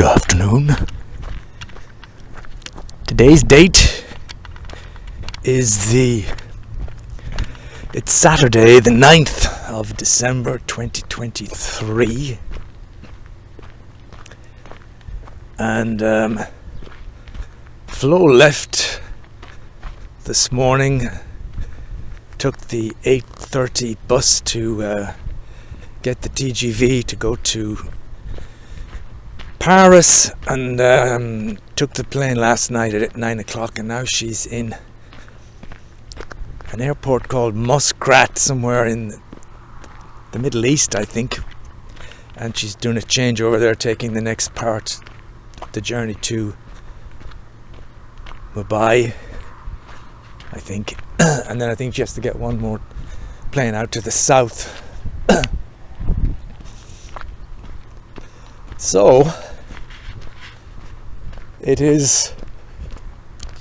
Good afternoon. Today's date is it's Saturday the 9th of December 2023, and Flo left this morning, took the 8:30 bus to get the TGV to go to Paris, and took the plane last night at 9 o'clock, and now she's in an airport called Muscat somewhere in the Middle East, I think, and she's doing a change over there, taking the next part of the journey to Mumbai, I think. And then I think she has to get one more plane out to the south. So it is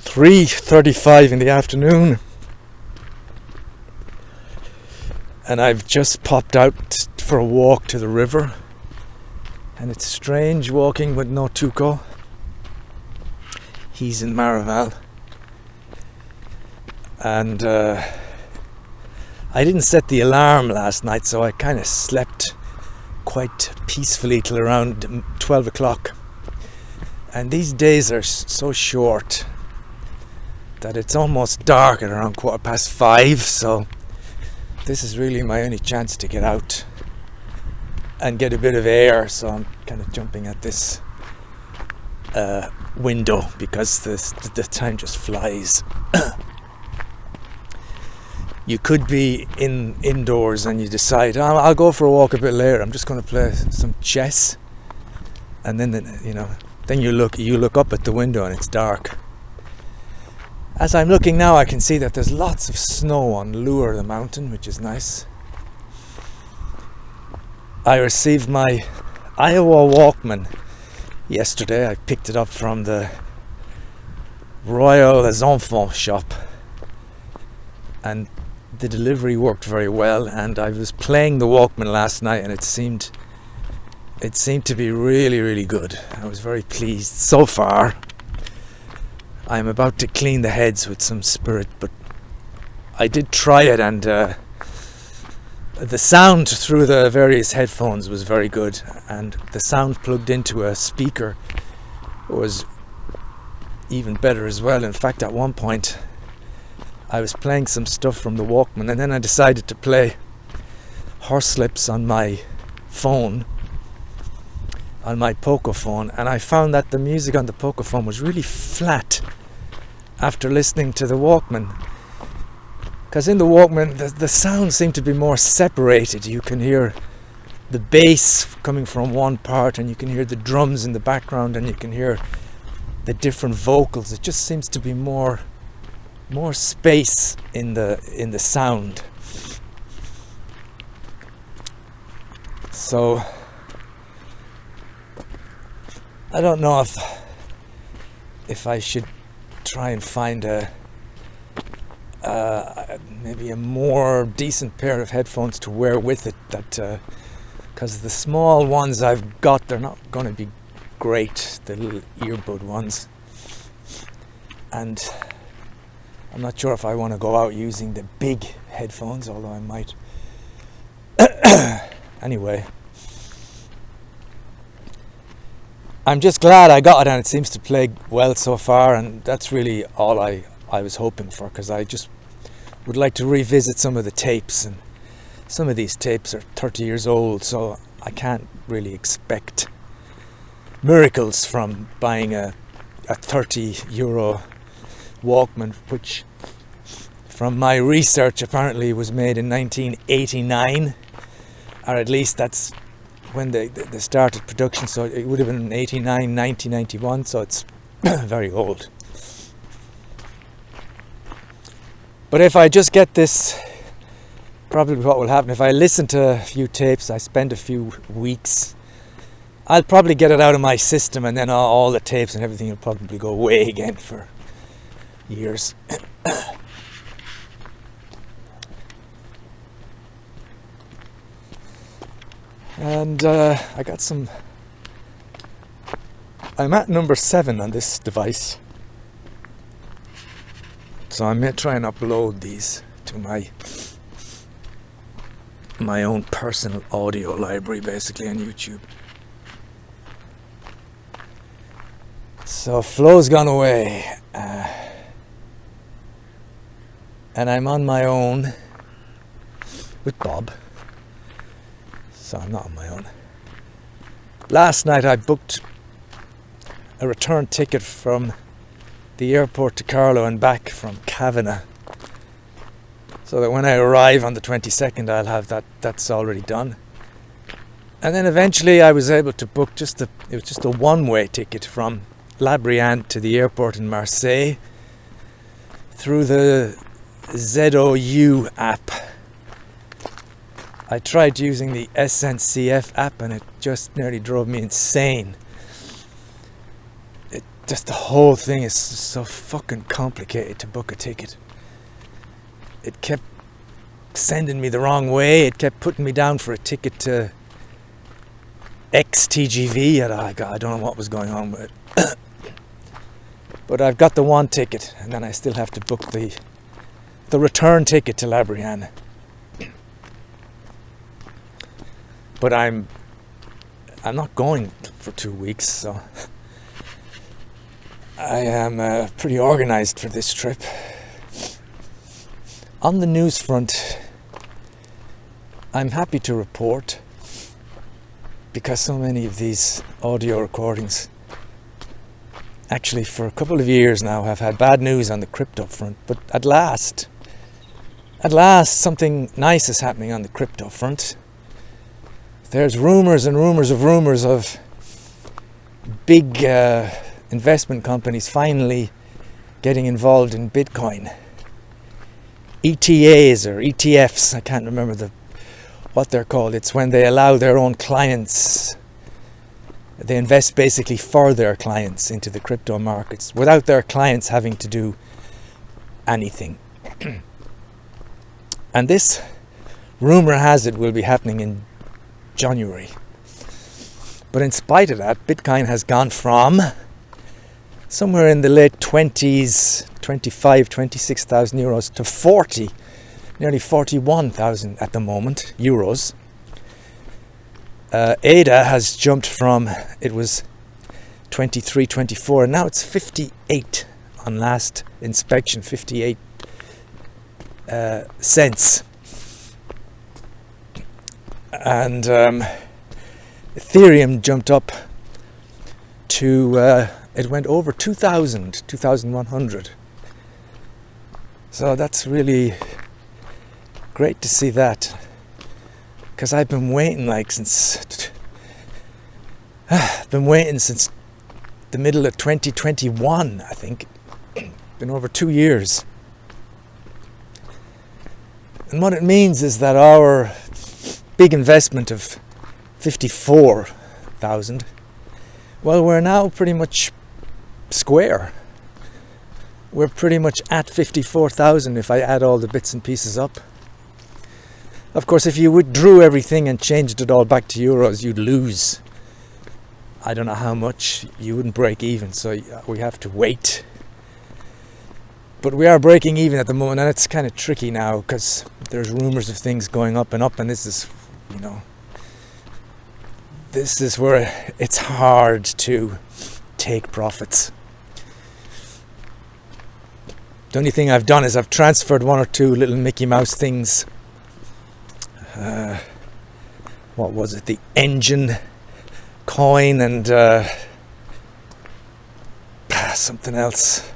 3:35 in the afternoon, and I've just popped out for a walk to the river, and it's strange walking with no Tuco. He's in Maraval, and I didn't set the alarm last night, so I kind of slept quite peacefully till around 12 o'clock. And these days are so short that it's almost dark at around 5:15, so this is really my only chance to get out and get a bit of air. So I'm kind of jumping at this window because the time just flies. You could be indoors and you decide, I'll go for a walk a bit later, I'm just going to play some chess, and then then you look up at the window and it's dark. As I'm looking now, I can see that there's lots of snow on Lure, the mountain, which is nice. I received my Iowa Walkman yesterday. I picked it up from the Royal Les Enfants shop, and the delivery worked very well, and I was playing the Walkman last night, and it seemed to be really, really good. I was very pleased so far. I'm about to clean the heads with some spirit, but I did try it, and the sound through the various headphones was very good, and the sound plugged into a speaker was even better as well. In fact, at one point I was playing some stuff from the Walkman, and then I decided to play Horslips on my phone, on my Poco phone, and I found that the music on the Poco phone was really flat after listening to the Walkman, because in the Walkman the sound seemed to be more separated. You can hear the bass coming from one part, and you can hear the drums in the background, and you can hear the different vocals. It just seems to be more space in the sound. So I don't know if I should try and find maybe a more decent pair of headphones to wear with it, that because the small ones I've got, they're not going to be great, the little earbud ones, and I'm not sure if I want to go out using the big headphones, although I might. Anyway, I'm just glad I got it, and it seems to play well so far, and that's really all I was hoping for, because I just would like to revisit some of the tapes, and some of these tapes are 30 years old, so I can't really expect miracles from buying a 30 euro Walkman, which from my research apparently was made in 1989, or at least that's when they started production, so it would have been 89, 1991, so it's very old. But if I just get this, probably what will happen, if I listen to a few tapes, I spend a few weeks, I'll probably get it out of my system, and then all the tapes and everything will probably go away again for years. And I got some I'm at number 7 on this device. So I may try and upload these to my own personal audio library, basically, on YouTube. So Flo's gone away, and I'm on my own with Bob. So I'm not on my own. Last night I booked a return ticket from the airport to Carlow and back from Kavanagh, so that when I arrive on the 22nd I'll have that's already done. And then eventually I was able to book it was just a one-way ticket from La Brienne to the airport in Marseille through the ZOU app. I tried using the SNCF app and it just nearly drove me insane. Just the whole thing is so fucking complicated to book a ticket. It kept sending me the wrong way. It kept putting me down for a ticket to XTGV. And I don't know what was going on with it. But I've got the one ticket, and then I still have to book the return ticket to La Brienne. But I'm not going for 2 weeks, so I am pretty organized for this trip. On the news front, I'm happy to report, because so many of these audio recordings actually for a couple of years now have had bad news on the crypto front, but at last something nice is happening on the crypto front. There's rumours and rumours of big investment companies finally getting involved in Bitcoin. ETAs or ETFs, I can't remember what they're called. It's when they allow their own clients, they invest basically for their clients into the crypto markets without their clients having to do anything. And this, rumour has it, will be happening in January. But in spite of that, Bitcoin has gone from somewhere in the late 20s, 26,000 euros to nearly 41,000 at the moment, euros. ADA has jumped from, it was 23, 24, and now it's 58 on last inspection, 58 cents. And Ethereum jumped up to, it went over 2,100. So that's really great to see that, because I've been waiting since the middle of 2021, I think. Been over 2 years. And what it means is that our big investment of 54,000, well, we're now pretty much square. We're pretty much at 54,000 if I add all the bits and pieces up. Of course, if you withdrew everything and changed it all back to euros, you'd lose. I don't know how much. You wouldn't break even, so we have to wait. But we are breaking even at the moment, and it's kind of tricky now because there's rumors of things going up, and this is, this is where it's hard to take profits. The only thing I've done is I've transferred 1 or 2 little Mickey Mouse things. What was it? The Engine coin and something else.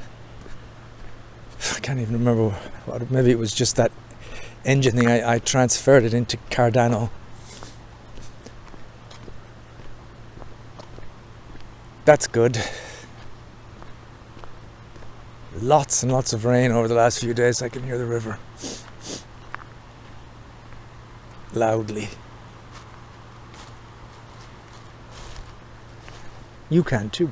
I can't even remember what. Maybe it was just that Engine thing. I transferred it into Cardano. That's good. Lots and lots of rain over the last few days. I can hear the river loudly. You can too.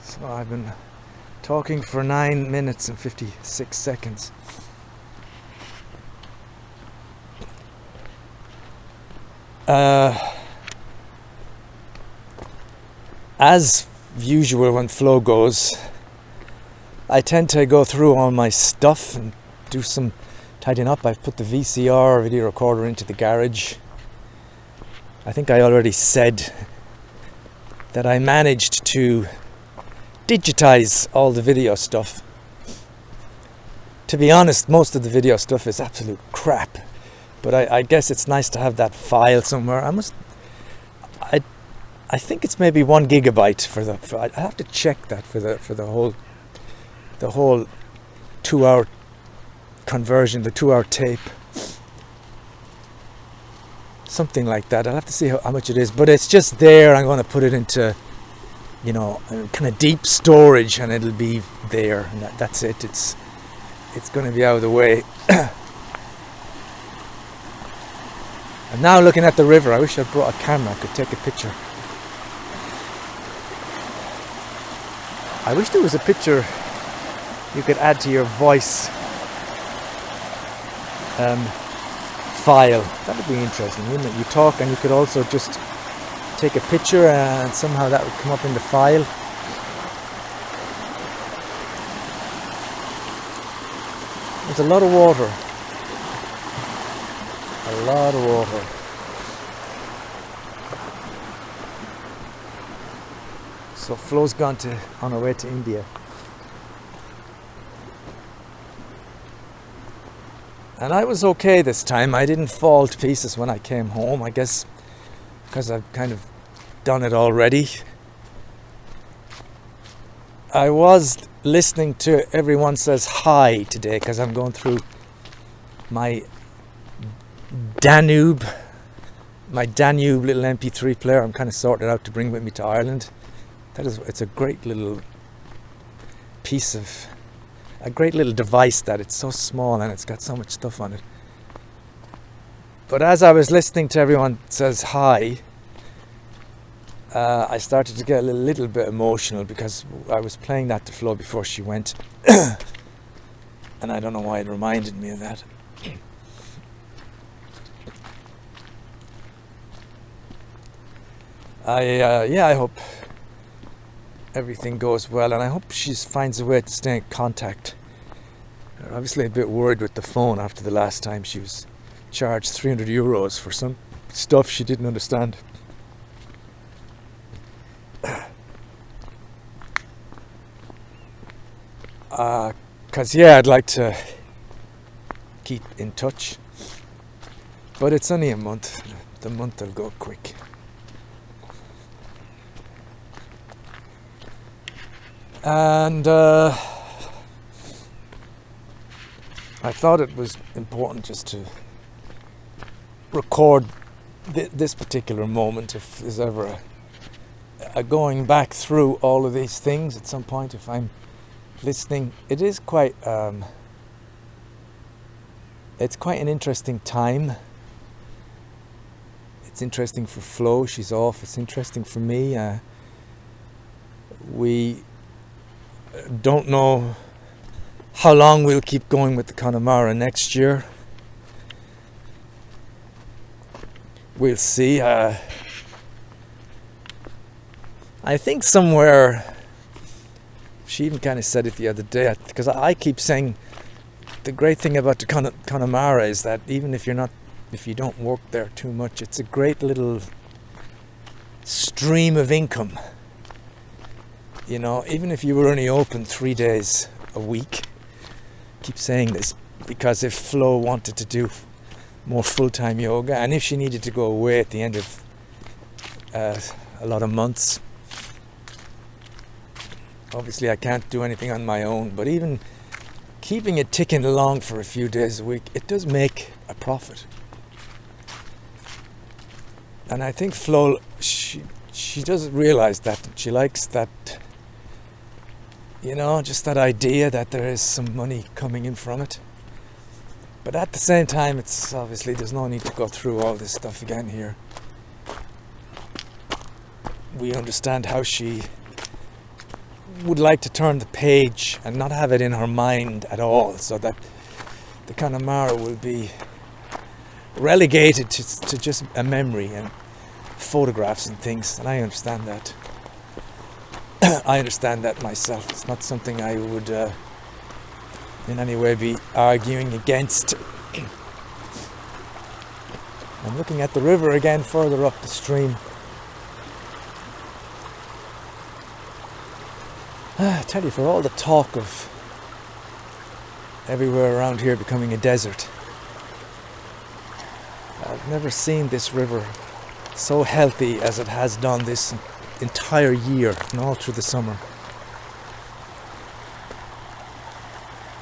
So I've been talking for 9 minutes and 56 seconds. as usual when Flow goes, I tend to go through all my stuff and do some tidying up. I've put the VCR video recorder into the garage. I think I already said that I managed to digitize all the video stuff. To be honest, most of the video stuff is absolute crap, but I guess it's nice to have that file somewhere. I think it's maybe 1 gigabyte I have to check that for the whole 2-hour conversion, the 2-hour tape, something like that. I'll have to see how much it is, but it's just there. I'm going to put it into, kind of deep storage, and it'll be there, and that's it. It's going to be out of the way. I'm now looking at the river. I wish I'd brought a camera. I could take a picture. I wish there was a picture you could add to your voice file. That would be interesting, wouldn't it? You talk and you could also just take a picture and somehow that would come up in the file. There's a lot of water. A lot of water. So Flo's gone on her way to India. And I was okay this time. I didn't fall to pieces when I came home. I guess because I've kind of done it already. I was listening to Everyone Says Hi today because I'm going through my Danube little MP3 player. I'm kind of sorting it out to bring with me to Ireland. It's a great little a great little device that it's so small and it's got so much stuff on it. But as I was listening to Everyone Says Hi, I started to get a little bit emotional because I was playing that to Flo before she went. And I don't know why it reminded me of that. I hope everything goes well, and I hope she finds a way to stay in contact. Obviously a bit worried with the phone after the last time she was charged €300 for some stuff she didn't understand. Because I'd like to keep in touch, but it's only a month. The month will go quick. And I thought it was important just to record this particular moment. If there's ever a going back through all of these things at some point, if I'm listening, it is quite it's quite an interesting time. It's interesting for Flo, she's off. It's interesting for me. We don't know how long we'll keep going with the Connemara next year. We'll see. I think somewhere, she even kind of said it the other day, because I keep saying the great thing about the Connemara is that even if you don't work there too much, it's a great little stream of income. Even if you were only open 3 days a week, keep saying this, because if Flo wanted to do more full-time yoga, and if she needed to go away at the end of a lot of months, obviously I can't do anything on my own, but even keeping it ticking along for a few days a week, it does make a profit. And I think Flo, she doesn't realize that. She likes that, just that idea that there is some money coming in from it. But at the same time, it's obviously there's no need to go through all this stuff again here. We understand how she would like to turn the page and not have it in her mind at all, so that the Connemara will be relegated to just a memory and photographs and things, and I understand that. I understand that myself. It's not something I would in any way be arguing against. I'm looking at the river again further up the stream. I tell you, for all the talk of everywhere around here becoming a desert, I've never seen this river so healthy as it has done this entire year and all through the summer.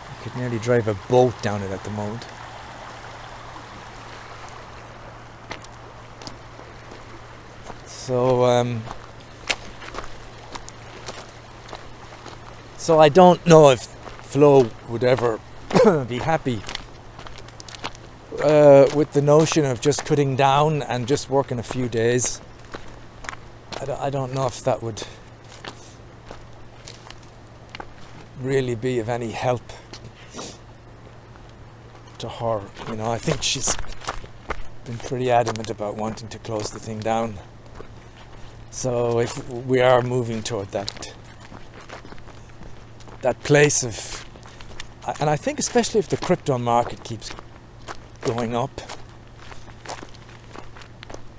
You could nearly drive a boat down it at the moment. So I don't know if Flo would ever be happy with the notion of just cutting down and just working a few days. I don't know if that would really be of any help to her. You know, I think she's been pretty adamant about wanting to close the thing down. So if we are moving toward that place of, and I think especially if the crypto market keeps going up,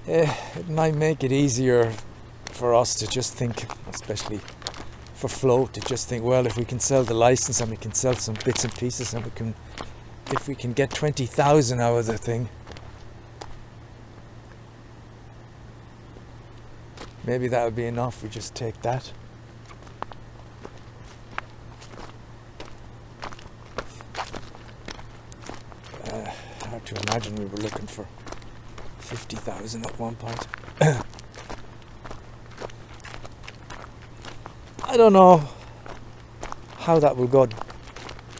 it might make it easier for us to just think, especially for Flo, to just think, well, if we can sell the license and we can sell some bits and pieces and if we can get 20,000 out of the thing, maybe that'll be enough. We just take that. Hard to imagine we were looking for 50,000 at one point. I don't know how that will go.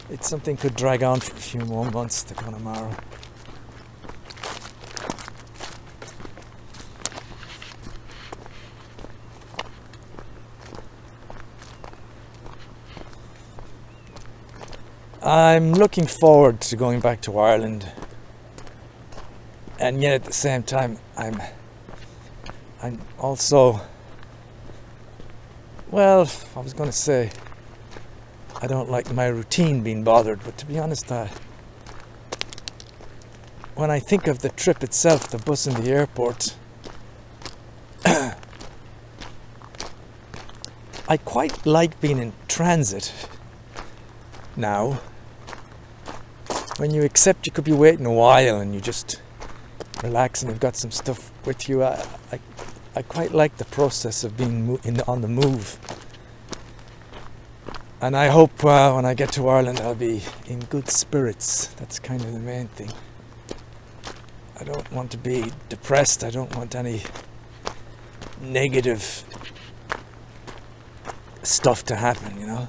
It's something could drag on for a few more months, the Connemara. I'm looking forward to going back to Ireland, and yet at the same time I'm also, well, I was going to say I don't like my routine being bothered, but to be honest, when I think of the trip itself, the bus and the airport, I quite like being in transit now. When you accept you could be waiting a while and you just relax and you've got some stuff with you, I quite like the process of being on the move. And I hope when I get to Ireland I'll be in good spirits. That's kind of the main thing. I don't want to be depressed. I don't want any negative stuff to happen, you know.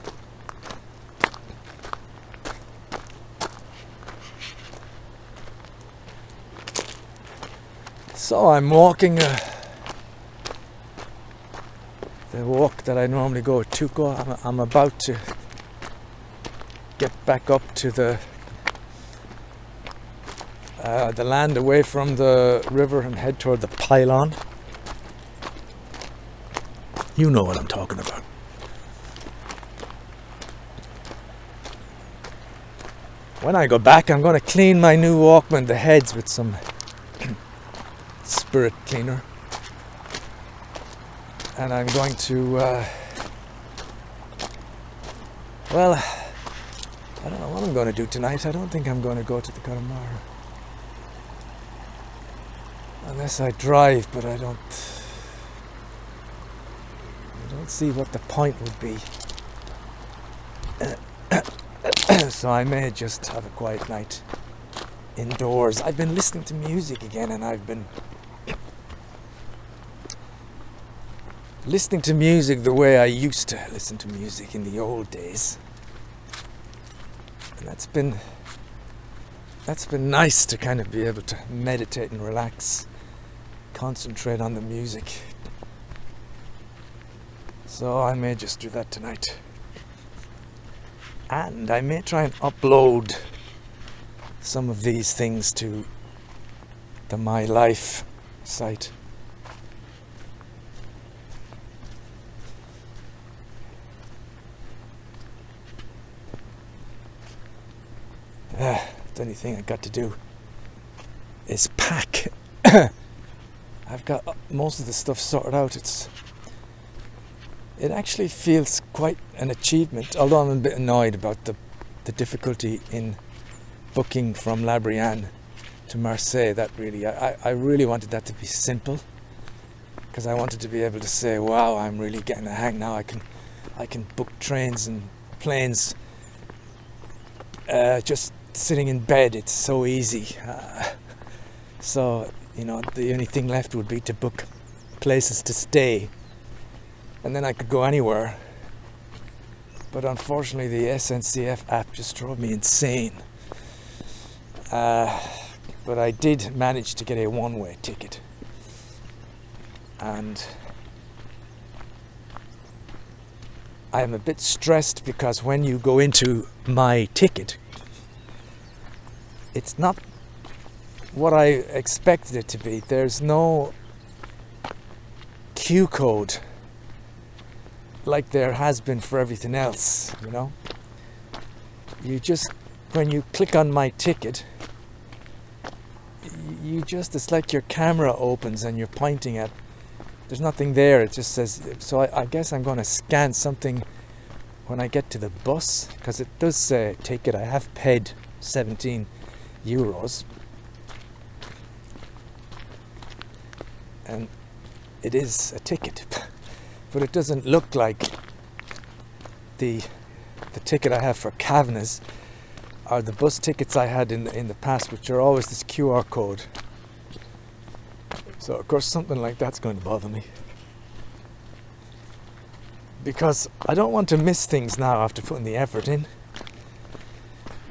So I'm walking the walk that I normally go at Tuco. I'm about to get back up to the land away from the river and head toward the pylon. You know what I'm talking about. When I go back, I'm going to clean my new Walkman, the heads, with some spirit cleaner, and I'm going to well, I don't know what I'm going to do tonight. I don't think I'm going to go to the Connemara unless I drive, but I don't see what the point would be. So I may just have a quiet night indoors. I've been listening to music again, and I've been listening to music the way I used to listen to music in the old days. And that's been nice to kind of be able to meditate and relax, concentrate on the music. So I may just do that tonight. And I may try and upload some of these things to the My Life site. The only thing I got to do is pack. I've got most of the stuff sorted out. It actually feels quite an achievement, although I'm a bit annoyed about the difficulty in booking from La Brienne to Marseille. That really, I really wanted that to be simple, because I wanted to be able to say, wow, I'm really getting a hang now. I can book trains and planes just sitting in bed. It's so easy. So, you know, the only thing left would be to book places to stay, and then I could go anywhere. But unfortunately, the SNCF app just drove me insane. But I did manage to get a one-way ticket, and I am a bit stressed because when you go into my ticket, it's not what I expected it to be. There's no Q code like there has been for everything else, you know. You just, when you click on my ticket, it's like your camera opens and you're pointing at, there's nothing there. It just says, so I guess I'm going to scan something when I get to the bus, because it does say ticket. I have paid €17, and it is a ticket, but it doesn't look like the ticket I have for Cavanagh or the bus tickets I had in the past, which are always this QR code. So of course something like that's going to bother me, because I don't want to miss things now after putting the effort in,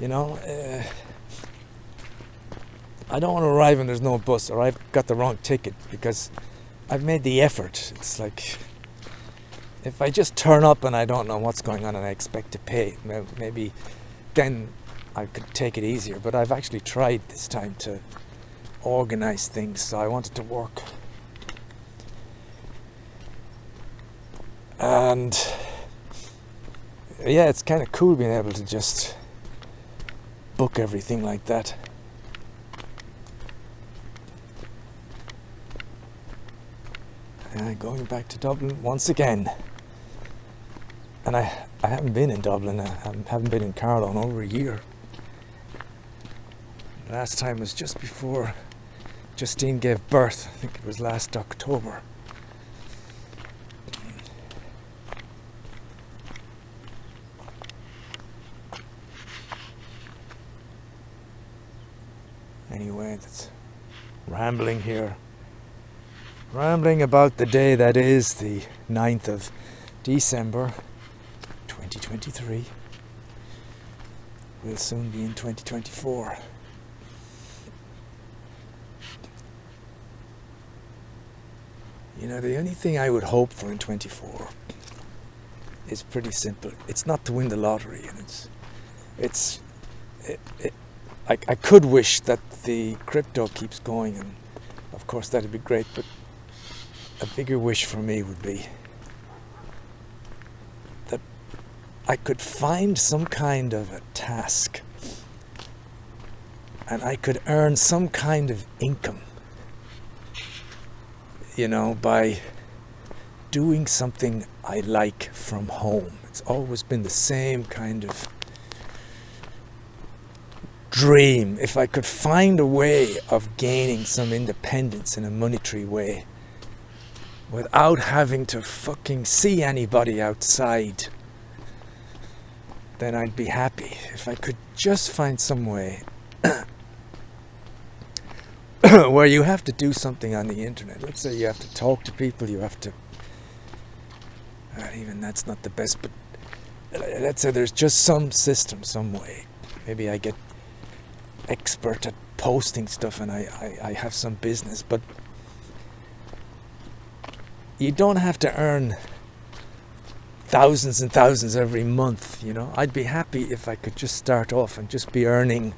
you know. I don't want to arrive and there's no bus, or I've got the wrong ticket, because I've made the effort. It's like, if I just turn up and I don't know what's going on and I expect to pay, maybe then I could take it easier. But I've actually tried this time to organize things, so I wanted to work. And yeah, it's kind of cool being able to just book everything like that. Going back to Dublin once again, and I haven't been in Dublin. I haven't been in Carlow in over a year. Last time was just before Justine gave birth. I think it was last October. Anyway, that's rambling here. Rambling about the day that is the 9th of December 2023. We'll soon be in 2024. You know, the only thing I would hope for in 24 is pretty simple. It's not to win the lottery, and I could wish that the crypto keeps going, and of course that'd be great, but a bigger wish for me would be that I could find some kind of a task and I could earn some kind of income, you know, by doing something I like from home. It's always been the same kind of dream. If I could find a way of gaining some independence in a monetary way, without having to fucking see anybody outside, then I'd be happy. If I could just find some way where you have to do something on the internet. Let's say you have to talk to people, you have to, even that's not the best, but let's say there's just some system, some way. Maybe I get expert at posting stuff and I have some business, but you don't have to earn thousands and thousands every month, you know. I'd be happy if I could just start off and just be earning,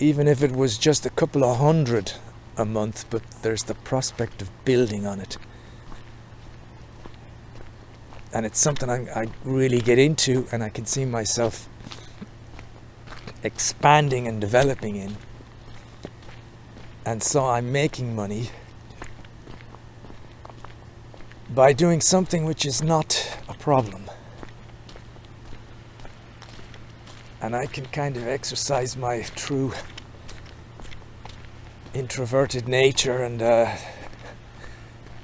even if it was just a couple of hundred a month, but there's the prospect of building on it. And it's something I really get into, and I can see myself expanding and developing in. And so I'm making money by doing something which is not a problem. And I can kind of exercise my true introverted nature and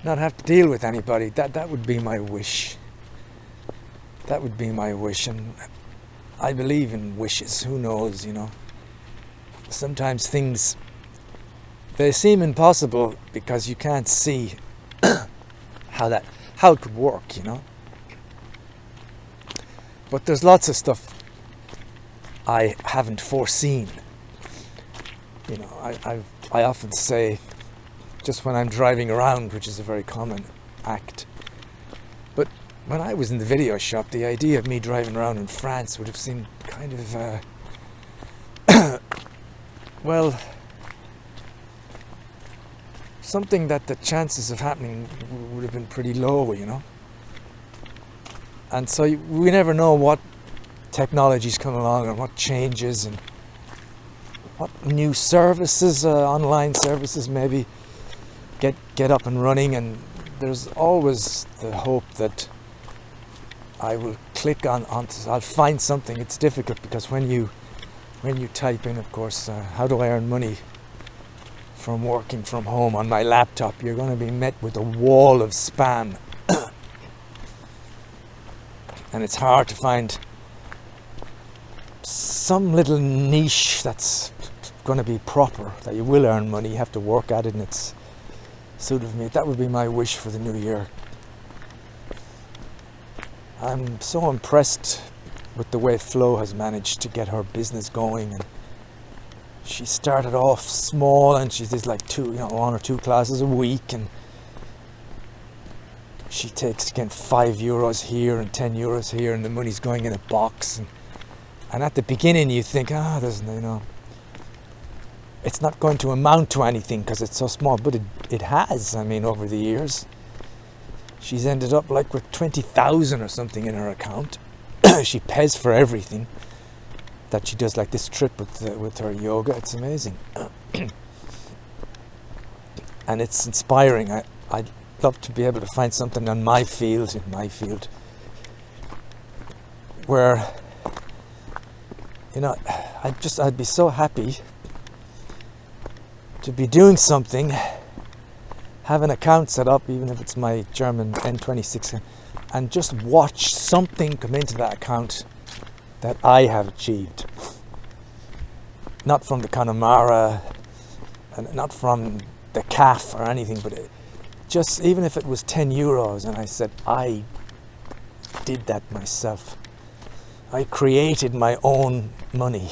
not have to deal with anybody. That would be my wish. That would be my wish. And I believe in wishes. Who knows, you know. Sometimes things, they seem impossible because you can't see how it could work, you know. But there's lots of stuff I haven't foreseen. You know, I often say, just when I'm driving around, which is a very common act. But when I was in the video shop, the idea of me driving around in France would have seemed kind of, well, something that the chances of happening would have been pretty low, you know. And so we never know what technologies come along and what changes and what new services, online services maybe get up and running. And there's always the hope that I will click on I'll find something. It's difficult because when you type in, of course, how do I earn money from working from home on my laptop, you're going to be met with a wall of spam. And it's hard to find some little niche that's going to be proper, that you will earn money. You have to work at it, and it's suited me. That would be my wish for the new year. I'm so impressed with the way Flo has managed to get her business going, and she started off small, and she does like 1 or 2 classes a week, and she takes again €5 here and €10 here, and the money's going in a box. And at the beginning, you think, there's it's not going to amount to anything because it's so small, but it has. I mean, over the years, she's ended up like with 20,000 or something in her account. She pays for everything that she does, like this trip with her yoga. It's amazing. And it's inspiring. I'd love to be able to find something in my field, where, you know, I'd be so happy to be doing something, have an account set up, even if it's my German N26, and just watch something come into that account that I have achieved. Not from the Connemara, and not from the CAF or anything, but just even if it was €10 and I said, I did that myself. I created my own money.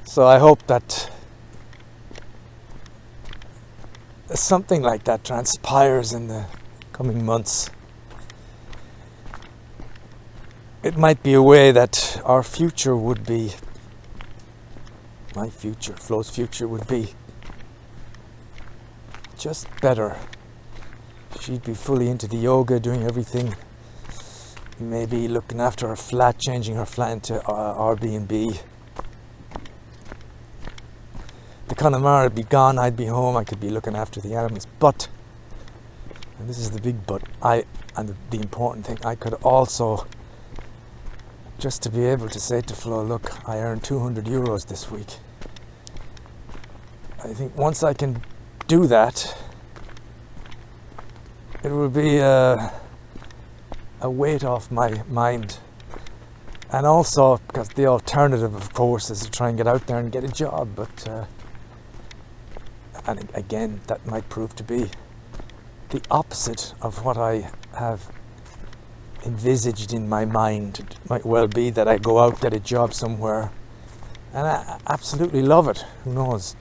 So I hope that something like that transpires in the coming months. It might be a way that our future would be, my future, Flo's future would be just better. She'd be fully into the yoga, doing everything. Maybe looking after her flat, changing her flat into Airbnb. The Connemara would be gone, I'd be home, I could be looking after the animals. But, and this is the big but, and the important thing, I could also, just to be able to say to Flo, look, I earned €200 this week. I think once I can do that, it will be a weight off my mind. And also, because the alternative, of course, is to try and get out there and get a job. But, and again, that might prove to be the opposite of what I have envisaged in my mind. It might well be that I go out, get a job somewhere, and I absolutely love it. Who knows?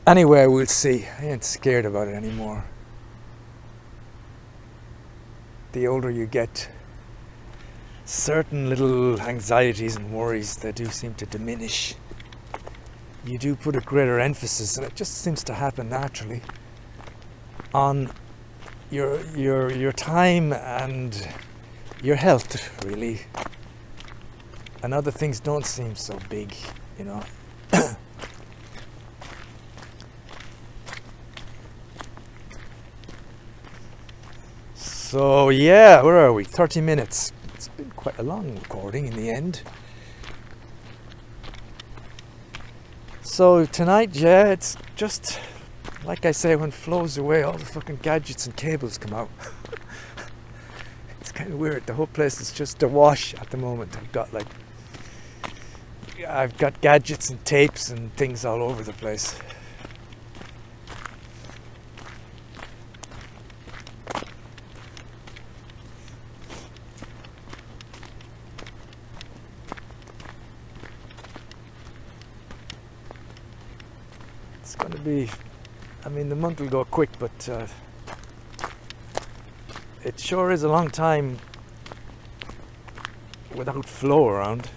Anyway, we'll see. I ain't scared about it anymore. The older you get, certain little anxieties and worries, they do seem to diminish. You do put a greater emphasis, and it just seems to happen naturally, on your time and your health, really. And other things don't seem so big, you know. So yeah, where are we? 30 minutes. It's been quite a long recording in the end. So tonight, yeah, it's just like I say, when Flow's away, all the fucking gadgets and cables come out. It's kind of weird. The whole place is just awash at the moment. I've got gadgets and tapes and things all over the place. It's going to be, I mean, the month will go quick, but it sure is a long time without Flow around.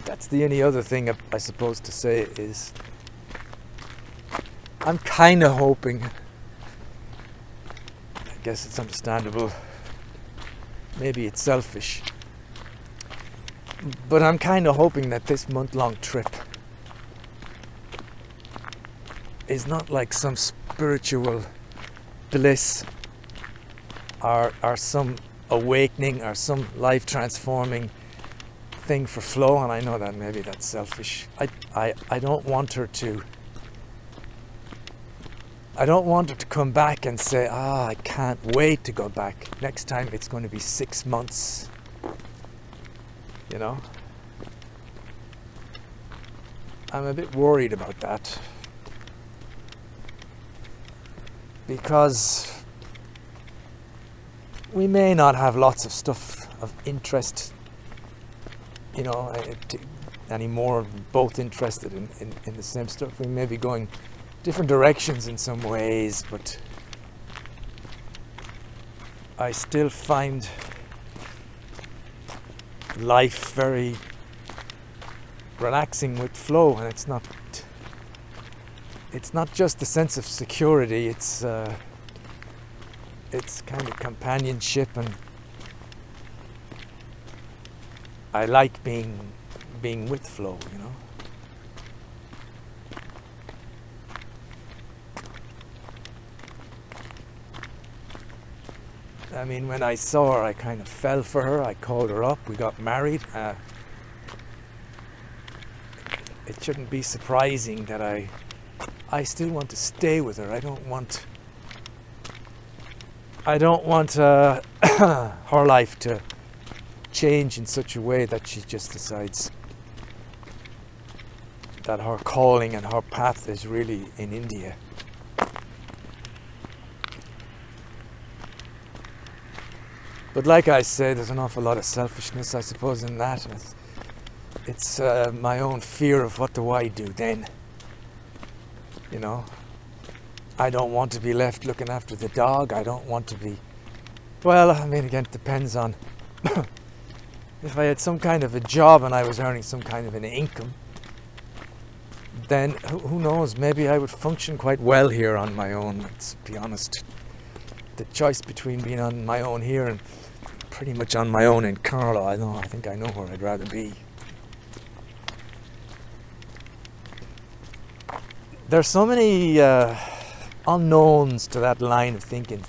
That's the only other thing I suppose to say is I'm kind of hoping, I guess it's understandable, maybe it's selfish, but I'm kind of hoping that this month-long trip is not like some spiritual bliss or some awakening or some life-transforming thing for Flo, and I know that maybe that's selfish. I don't want her to come back and say, I can't wait to go back. Next time it's going to be 6 months. You know? I'm a bit worried about that. Because we may not have lots of stuff of interest, you know, anymore, both interested in the same stuff. We may be going different directions in some ways, but I still find life very relaxing with Flo, and it's not just the sense of security, it's kind of companionship, and I like being with Flo, you know. I mean, when I saw her, I kind of fell for her. I called her up. We got married. It shouldn't be surprising that I still want to stay with her. I don't want her life to change in such a way that she just decides that her calling and her path is really in India. But like I said, there's an awful lot of selfishness, I suppose, in that. It's my own fear of what do I do then. You know, I don't want to be left looking after the dog. I don't want to be, well, I mean, again, it depends on if I had some kind of a job and I was earning some kind of an income, then who knows, maybe I would function quite well here on my own. Let's be honest. The choice between being on my own here and pretty much on my own in Carlow, I think I know where I'd rather be. There's so many unknowns to that line of thinking,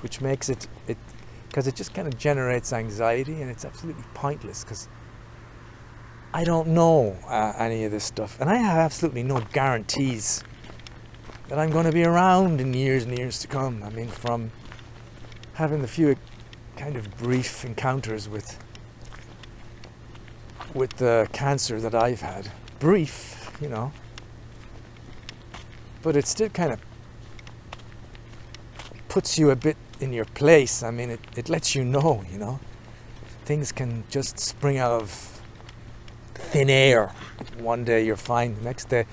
which makes it because it just kind of generates anxiety, and it's absolutely pointless because I don't know any of this stuff, and I have absolutely no guarantees that I'm going to be around in years and years to come. I mean, from having the few kind of brief encounters with the cancer that I've had, brief, you know, but it still kind of puts you a bit in your place. I mean, it lets you know, you know, things can just spring out of thin air. One day you're fine, the next day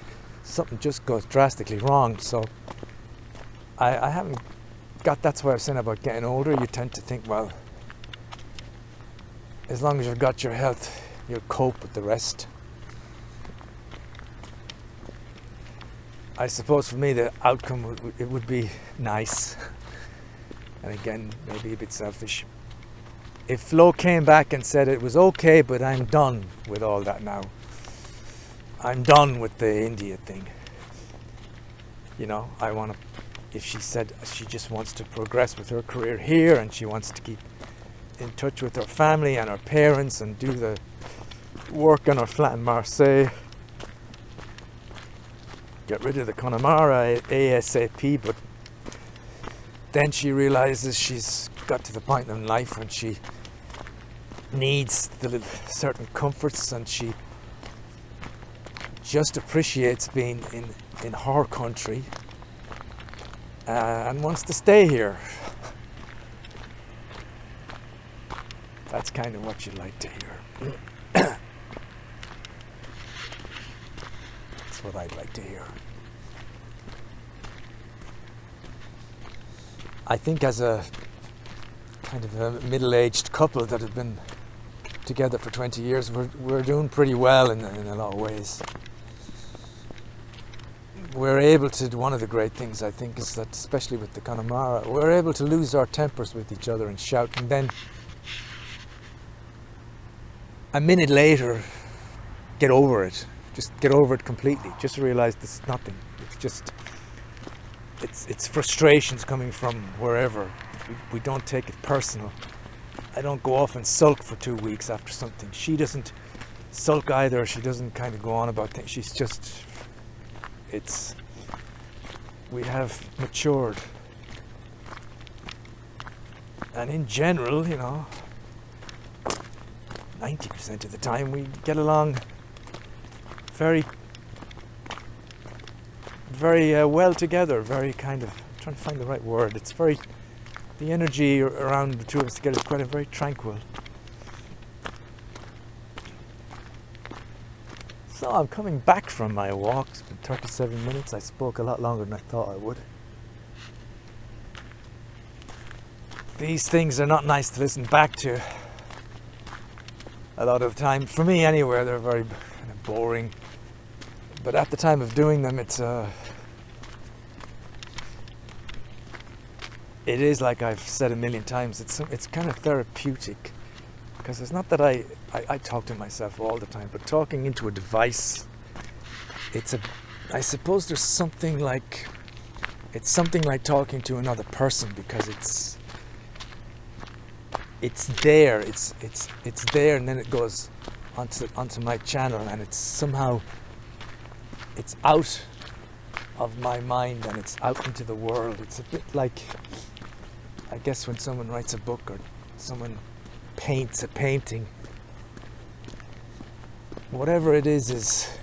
something just goes drastically wrong. So I haven't got, that's what I was saying about getting older. You tend to think, well, as long as you've got your health, you'll cope with the rest. I suppose for me the outcome would be nice. And again, maybe a bit selfish. If Flo came back and said it was okay, but I'm done with all that now. I'm done with the India thing. You know, I want to, if she said she just wants to progress with her career here and she wants to keep in touch with her family and her parents and do the work on her flat in Marseille, get rid of the Connemara ASAP, but then she realizes she's got to the point in life when she needs the certain comforts and she just appreciates being in her country and wants to stay here. That's kind of what you'd like to hear. That's what I'd like to hear. I think as a kind of a middle-aged couple that have been together for 20 years, we're doing pretty well in a lot of ways. We're able to, one of the great things I think is that, especially with the Connemara, we're able to lose our tempers with each other and shout, and then a minute later get over it. Just get over it completely. Just realize this is nothing. It's just, it's frustrations coming from wherever. We don't take it personal. I don't go off and sulk for 2 weeks after something. She doesn't sulk either. She doesn't kind of go on about things. She's just, we have matured. And in general, you know, 90% of the time we get along very well together, very kind of, I'm trying to find the right word. It's very, the energy around the two of us together is quite very tranquil. So I'm coming back from my walk. It's been 37 minutes. I spoke a lot longer than I thought I would. These things are not nice to listen back to a lot of the time. For me anyway, they're very kind of boring. But at the time of doing them, it is, like I've said a million times, it's kind of therapeutic. Because it's not that I talk to myself all the time, but talking into a device, I suppose there's something like, it's something like talking to another person, because it's there, it's there, and then it goes onto my channel, and it's somehow, it's out of my mind and it's out into the world. It's a bit like, I guess, when someone writes a book or someone paints a painting. Whatever it is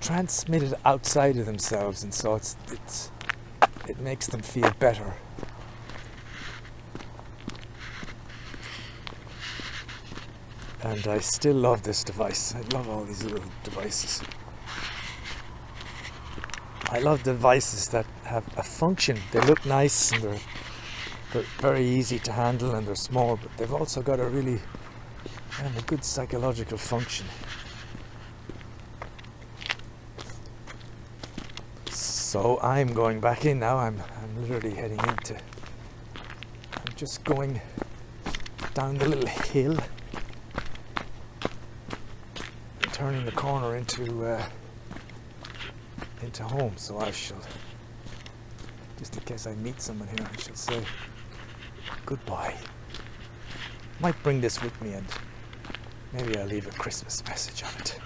transmitted outside of themselves, and so it makes them feel better. And I still love this device. I love all these little devices. I love devices that have a function. They look nice and they're very easy to handle and they're small, but they've also got a really a good psychological function. So I'm going back in now. I'm literally heading into, I'm just going down the little hill, turning the corner into home. So I shall, just in case I meet someone here, I shall say goodbye. Might bring this with me and maybe I'll leave a Christmas message on it.